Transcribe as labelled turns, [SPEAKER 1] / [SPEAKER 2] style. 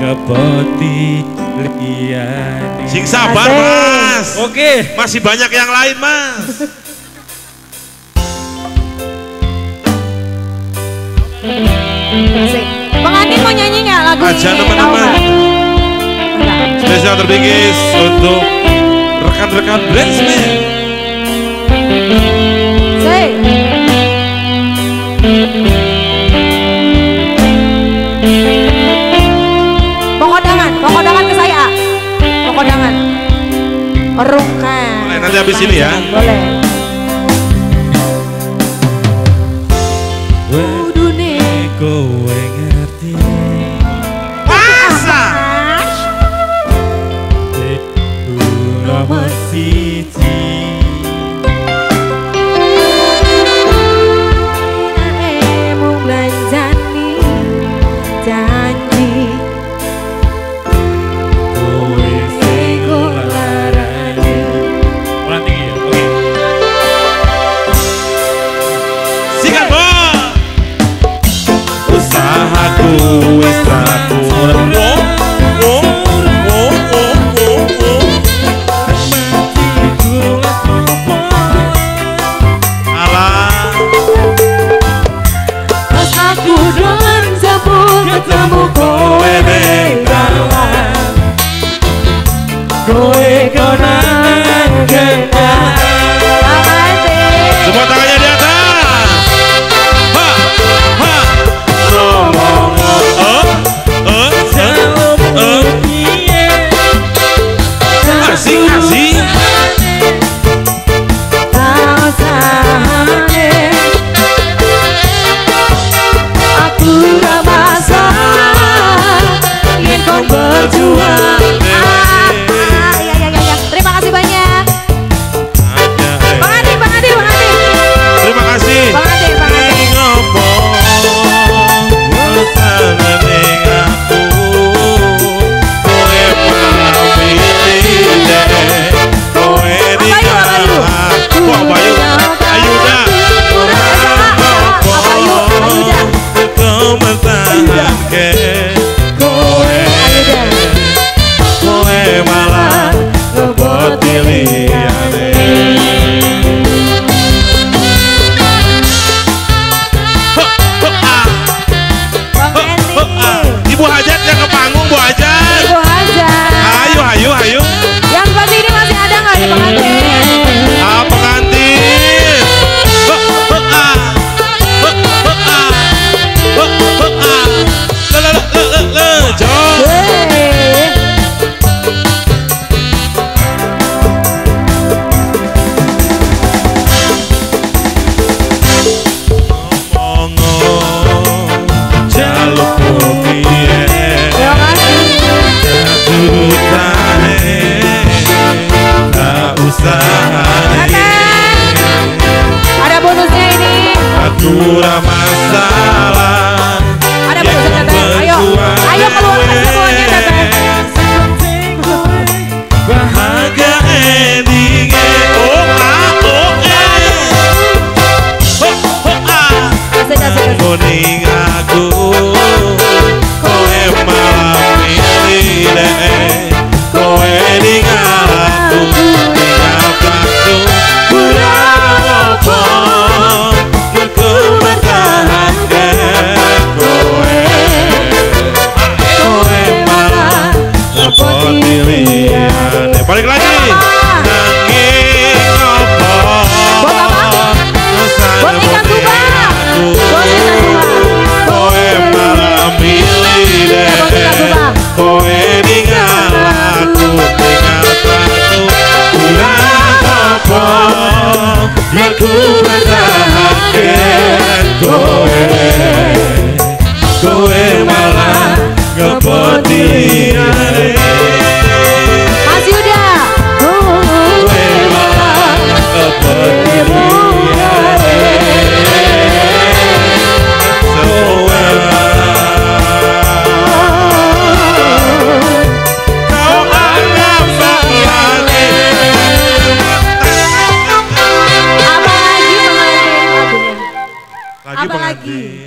[SPEAKER 1] ngepoti liane.
[SPEAKER 2] Sing sabar Mas.
[SPEAKER 1] Oke.
[SPEAKER 2] Masih banyak yang lain Mas.
[SPEAKER 3] Bang Andi mau nyanyi nggak lagu ini?
[SPEAKER 2] Aja teman-teman. Spesial terbingis untuk rekan-rekan Brandsman.
[SPEAKER 3] Say. Pokok ke saya. Pokok dangan. Orungkan.
[SPEAKER 2] Boleh nanti habis ini ya.
[SPEAKER 3] Boleh.
[SPEAKER 1] Udune kowe ngerti.
[SPEAKER 2] Masa?
[SPEAKER 1] Nomor siji.
[SPEAKER 3] Mau belanjani janji.
[SPEAKER 1] Kowe sing larani. Ulang tinggi ya. Oke.
[SPEAKER 2] Sikat bos.
[SPEAKER 1] Usahaku wis aku ketemu kowe ning dalan. Kowe konangan kenal.
[SPEAKER 2] Semua tangannya di atas. Ha, ha. Asik, asik.
[SPEAKER 3] Aku ramasa ingin kau berjuang. Ya. Terima kasih banyak. Bang Adi.
[SPEAKER 2] Terima kasih.
[SPEAKER 3] Bang Adi.
[SPEAKER 2] Ngopo bersama dengan aku, kowe malah pilih deh, kowe di aku. Kok Bayu? Ayuda. Kau bertahan ke kowe malah ngebot pilihannya. Ibu Hajat yang ke panggung, Bu Hajat.
[SPEAKER 3] Ibu Hajat.
[SPEAKER 2] Ayo.
[SPEAKER 3] Yang sebelah sini masih ada nggak ya pengantin?
[SPEAKER 2] Pengantin. Jom. Ngomong jaluk piye. Tak usah.
[SPEAKER 3] Ada bonusnya ini.
[SPEAKER 2] Aku masalah.
[SPEAKER 3] Ada bonusnya Teteh. Ayo keluar semuanya Teteh.
[SPEAKER 2] Bahagia endingnya.
[SPEAKER 3] Asik.
[SPEAKER 2] Kuning aku, kowe malah pilih deh, kowe ninggal aku, kurang apa, ku bertahan ke kowe malah ngepot pilihan. Balik lagi. Nanging apa?
[SPEAKER 3] Buat ikan tuba.
[SPEAKER 2] Kowe malah milih deh, kowe ninggal aku, kurang apa yang ku bertahan kowe malah ngepot pilihan.
[SPEAKER 3] Mas Yuda.
[SPEAKER 2] Kowe malah ngepot pilihan.
[SPEAKER 3] Apa lagi?